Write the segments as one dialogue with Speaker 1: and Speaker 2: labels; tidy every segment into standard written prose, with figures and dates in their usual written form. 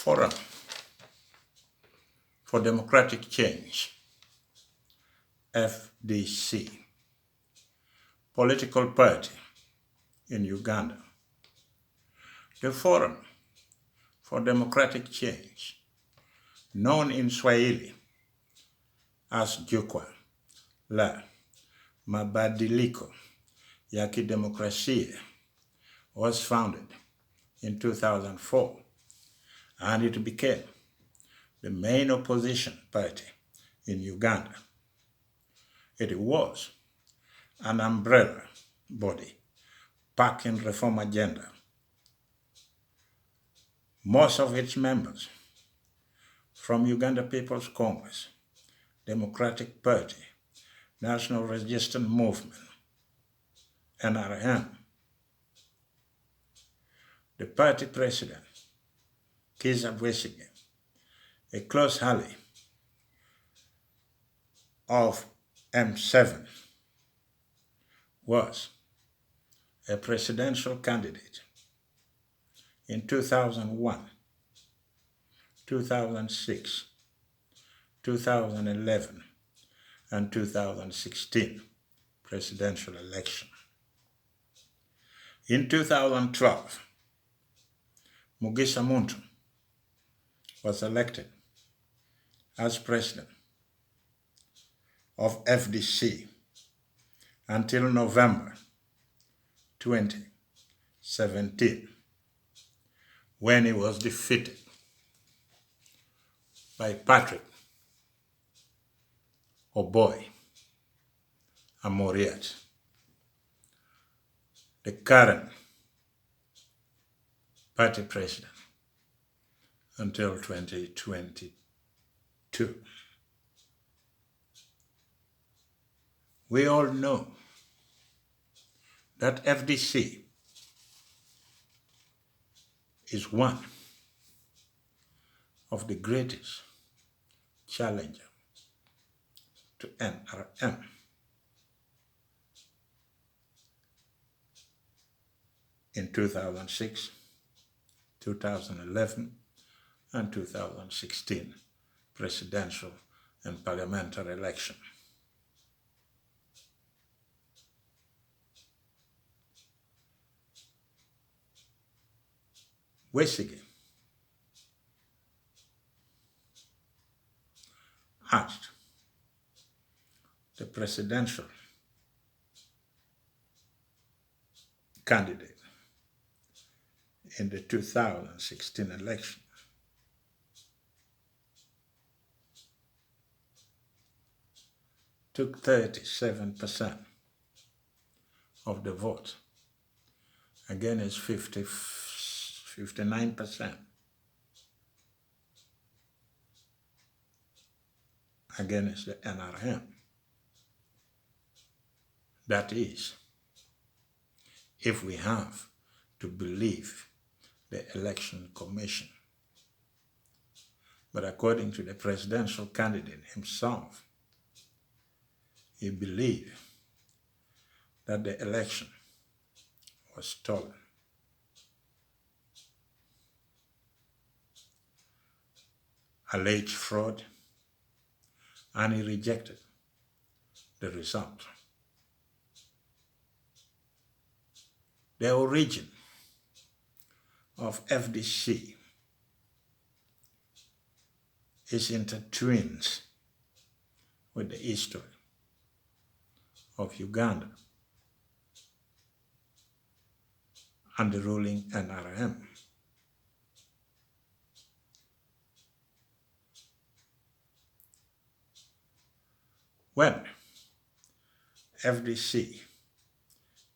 Speaker 1: Forum for Democratic Change, FDC, political party in Uganda. The Forum for Democratic Change, known in Swahili as Jukwaa la Mabadiliko ya Kidemokrasia, was founded in 2004, and it became the main opposition party in Uganda. It was an umbrella body backing reform agenda. Most of its members from Uganda People's Congress, Democratic Party, National Resistance Movement, NRM. The party president, Kizza Besigye, a close ally of M7, was a presidential candidate in 2001, 2006, 2011, and 2016 presidential election. In 2012, Mugisha Muntu was elected as president of FDC until November 2017, when he was defeated by Patrick Oboi Amuriat, the current party president until 2022. We all know that FDC is one of the greatest challenger to NRM. In 2006, 2011, and 2016 presidential and parliamentary election. Besigye asked the presidential candidate in the 2016 election took 37% of the vote against 59% against the NRM. That is, if we have to believe the election commission. But according to the presidential candidate himself, he believed that the election was stolen. Alleged fraud, and he rejected the result. The origin of FDC is intertwined with the history of Uganda and the ruling NRM. When FDC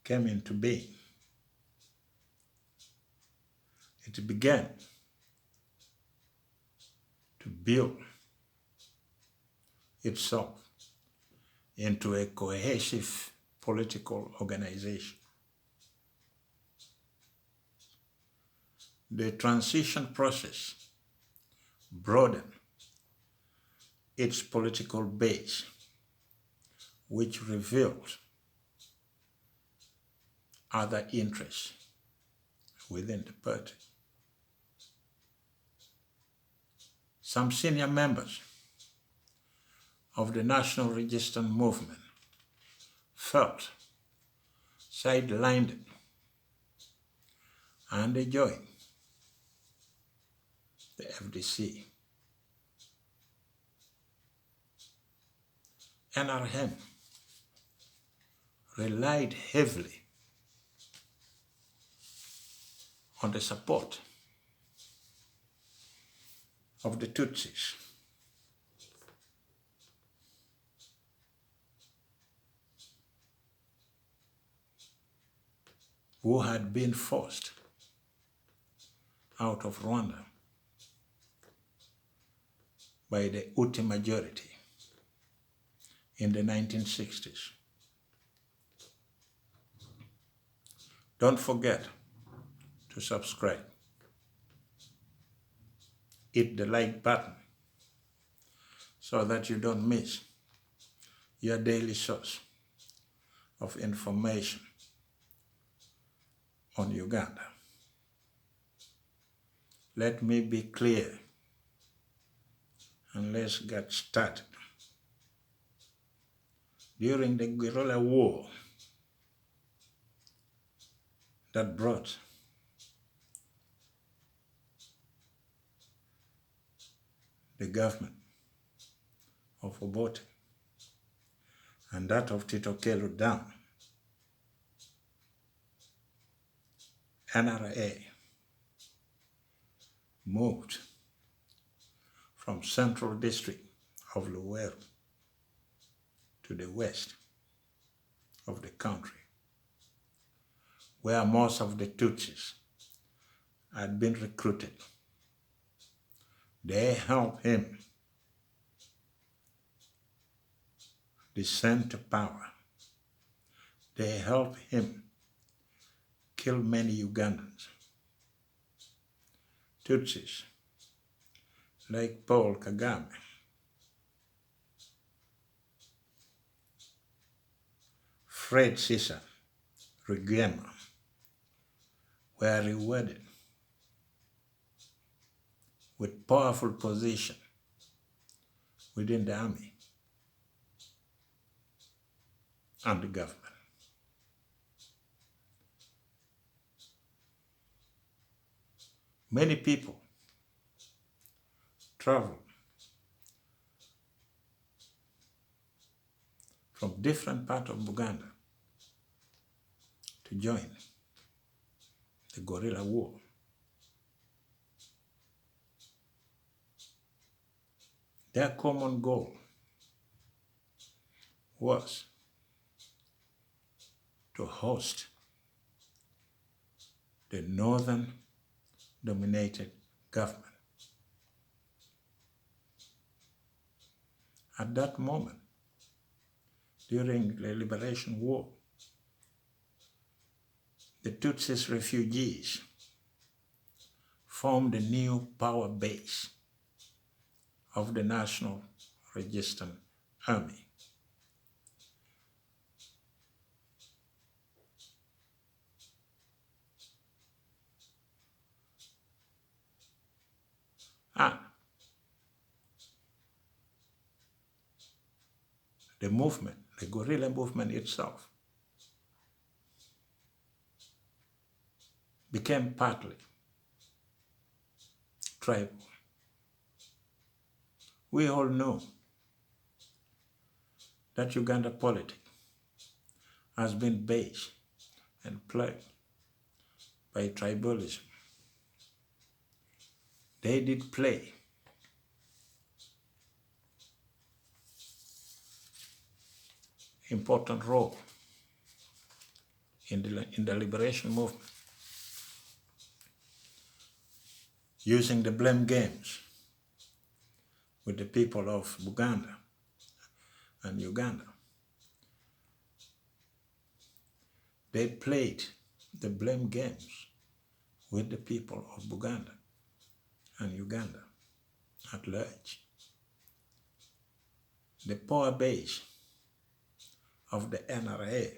Speaker 1: came into being, it began to build itself into a cohesive political organization. The transition process broadened its political base, which revealed other interests within the party. Some senior members of the National Resistance Movement felt sidelined and they joined the FDC. NRM relied heavily on the support of the Tutsis. Who had been forced out of Rwanda by the Hutu majority in the 1960s. Don't forget to subscribe. Hit the like button so that you don't miss your daily source of information on Uganda. Let me be clear and let's get started. During the guerrilla war that brought the government of Obote and that of Tito Okello down, NRA moved from Central District of Luweero to the west of the country, where most of the Tutsis had been recruited. They helped him descend to power. They helped him kill many Ugandans. Tutsis like Paul Kagame, Fred Sisa, Rwigema were rewarded with powerful position within the army and the government. Many people traveled from different parts of Uganda to join the guerrilla war. Their common goal was to host the northern dominated government. At that moment, during the Liberation War, the Tutsis refugees formed a new power base of the National Resistance Army. And the movement, the guerrilla movement itself, became partly tribal. We all know that Uganda politics has been based and plagued by tribalism. They did play important role in the liberation movement, using the blame games with the people of Buganda and Uganda. They played the blame games with the people of Buganda and Uganda at large. The power base of the NRA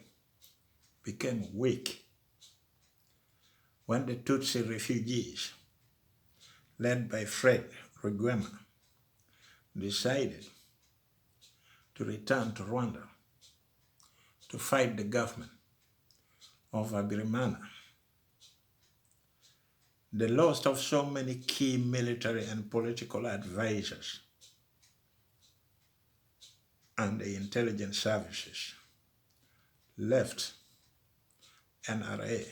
Speaker 1: became weak when the Tutsi refugees, led by Fred Rwigema, decided to return to Rwanda to fight the government of Habyarimana, the loss of so many key military and political advisors and the intelligence services left NRA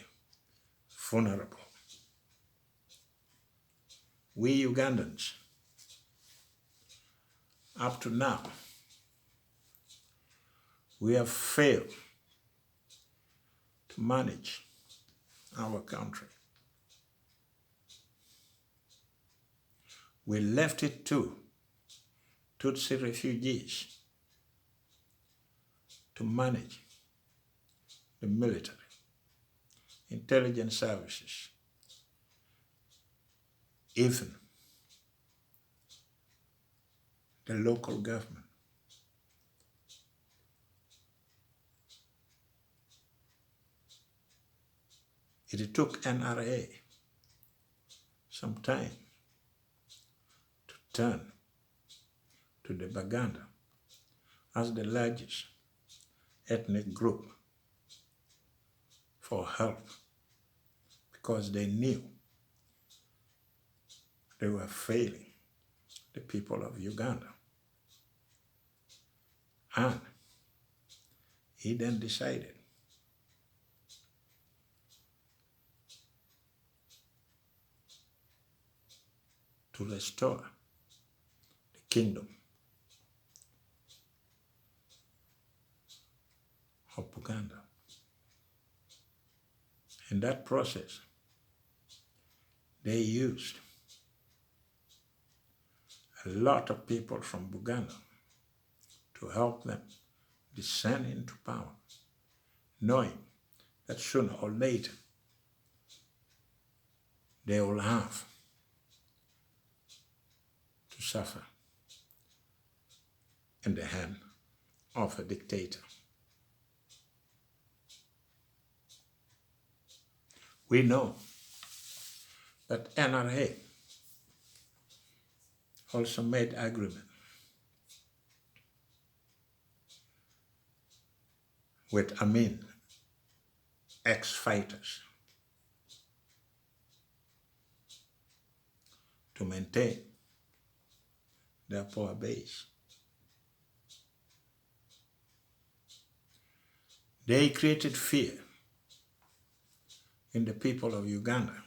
Speaker 1: vulnerable. We Ugandans, up to now, we have failed to manage our country. We left it to Tutsi refugees to manage the military, intelligence services, even the local government. It took NRA some time to turn to the Baganda as the largest ethnic group for help, because they knew they were failing the people of Uganda. And he then decided to restore the kingdom of Uganda. In that process, they used a lot of people from Uganda to help them descend into power, knowing that sooner or later they will have to suffer in the hand of a dictator. We know that NRA also made agreement with Amin, ex-fighters, to maintain their power base. They created fear in the people of Uganda,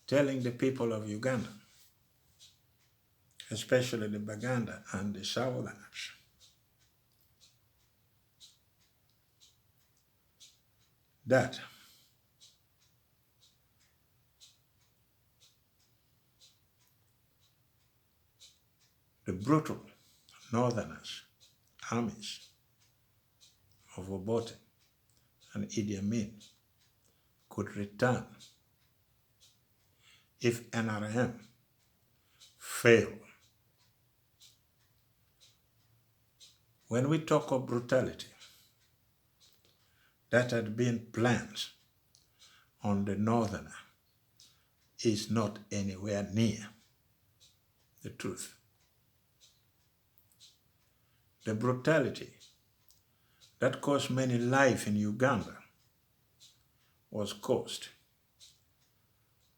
Speaker 1: telling the people of Uganda, especially the Baganda and the Southerners, that the brutal Northerners, armies of Obote and Idi Amin could return if NRM failed. When we talk of brutality, that had been planned on the Northerner is not anywhere near the truth. The brutality that cost many lives in Uganda was caused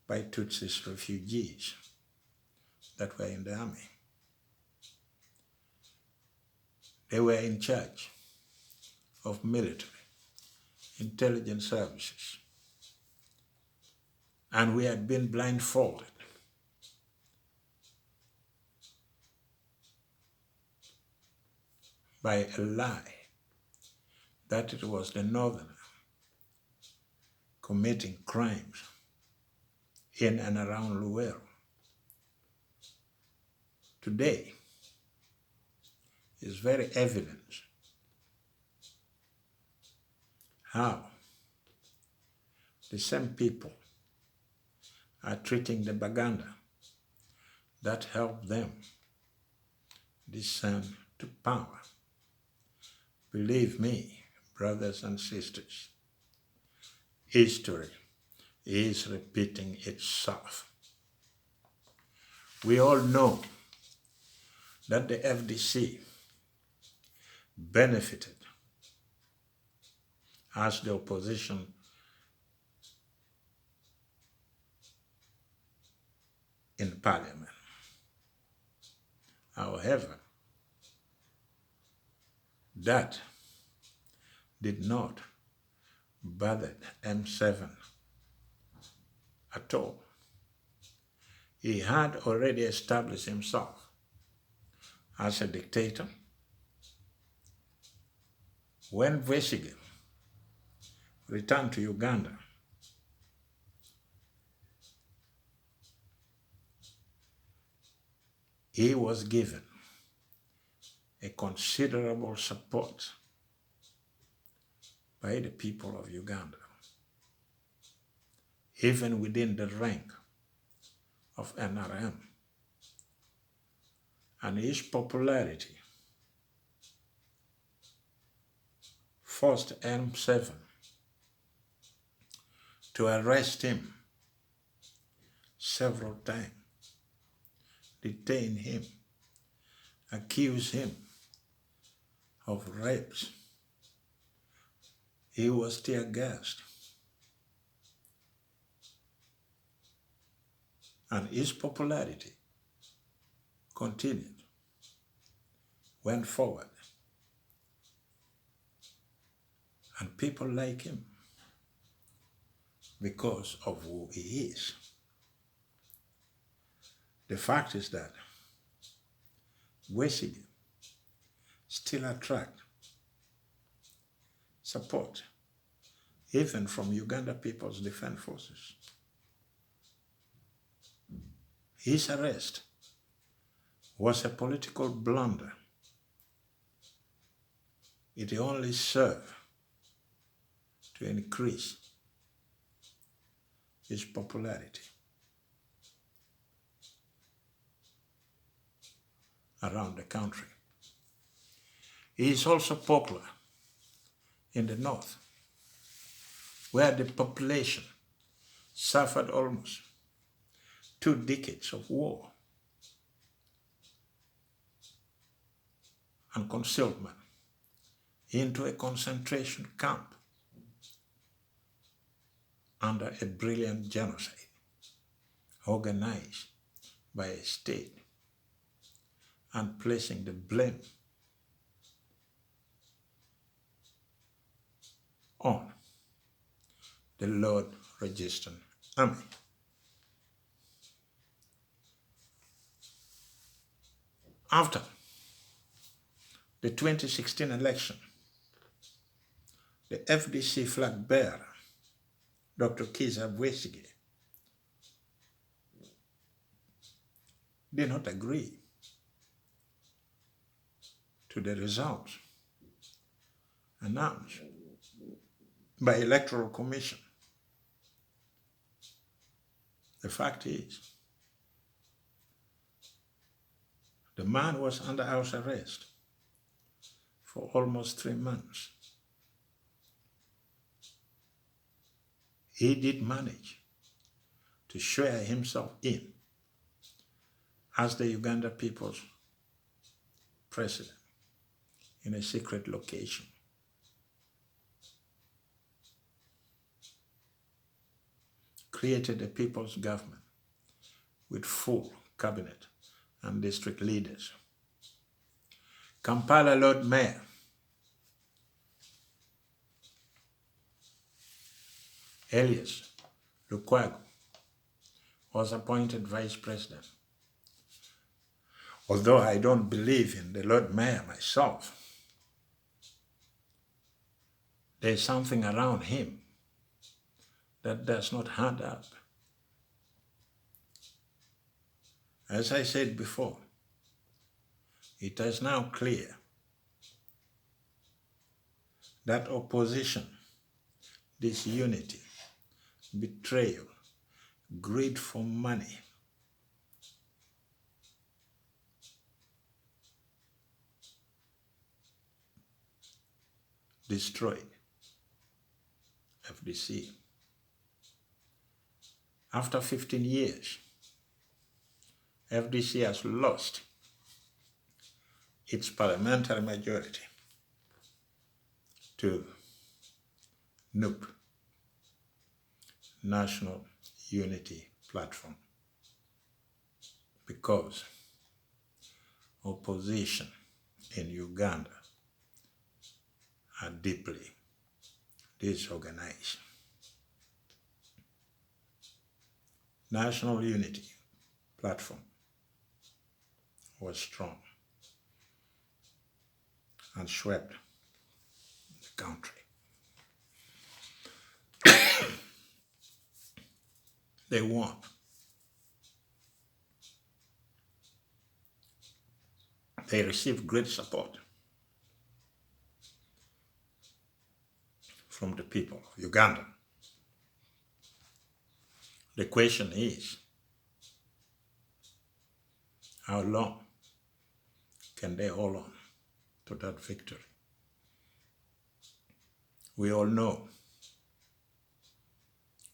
Speaker 1: by Tutsi refugees that were in the army. They were in charge of military, intelligence services, and we had been blindfolded by a lie that it was the Northerner committing crimes in and around Luweero. Today is very evident how the same people are treating the Baganda that helped them descend to power. Believe me, brothers and sisters, history is repeating itself. We all know that the FDC benefited as the opposition in parliament. However, that did not bother M7 at all. He had already established himself as a dictator. When 𝐷𝙝𝙗𝐵 returned to Uganda, he was given a considerable support by the people of Uganda, even within the rank of NRM. And his popularity forced M7 to arrest him several times, detain him, accuse him of rapes. He was tear gassed. And his popularity continued, went forward. And people like him because of who he is. The fact is that 𝐷𝙝𝙗𝐵 still attracts support, even from Uganda People's Defense Forces. His arrest was a political blunder. It only served to increase his popularity around the country. He is also popular in the north, where the population suffered almost 2 decades of war and concealment into a concentration camp under a brilliant genocide organized by a state and placing the blame on the Lord Resistance Army. After the 2016 election, the FDC flag bearer, Dr. Kizza Besigye, did not agree to the results announced by Electoral Commission. The fact is, the man was under house arrest for almost 3 months. He did manage to swear himself in as the Uganda People's President in a secret location. Created a people's government with full cabinet and district leaders. Kampala Lord Mayor Elias Lukwago was appointed vice president. Although I don't believe in the Lord Mayor myself, there's something around him that does not add up. As I said before, it is now clear that opposition, disunity, betrayal, greed for money, destroyed FDC. After 15 years, FDC has lost its parliamentary majority to NUP, National Unity Platform, because opposition in Uganda are deeply disorganized. National Unity Platform was strong and swept the country. They won. They received great support from the people of Uganda. The question is, how long can they hold on to that victory? We all know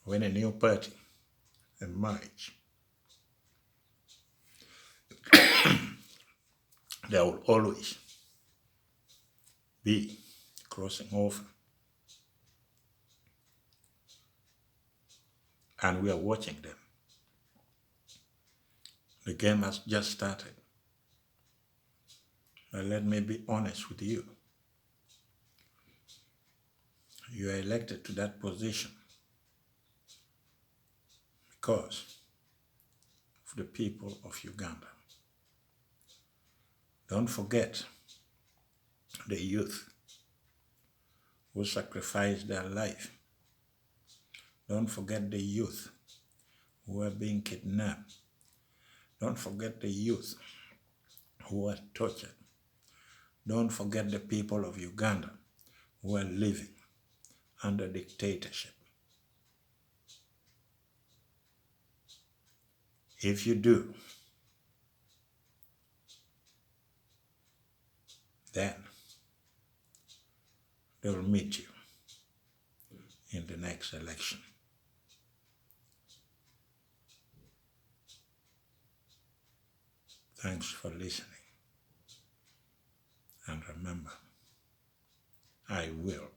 Speaker 1: when a new party emerges, there will always be crossing over. And we are watching them. The game has just started. But let me be honest with you. You are elected to that position because of the people of Uganda. Don't forget the youth who sacrificed their life. Don't forget the youth who are being kidnapped. Don't forget the youth who are tortured. Don't forget the people of Uganda who are living under dictatorship. If you do, then they will meet you in the next election. Thanks for listening. And remember, I will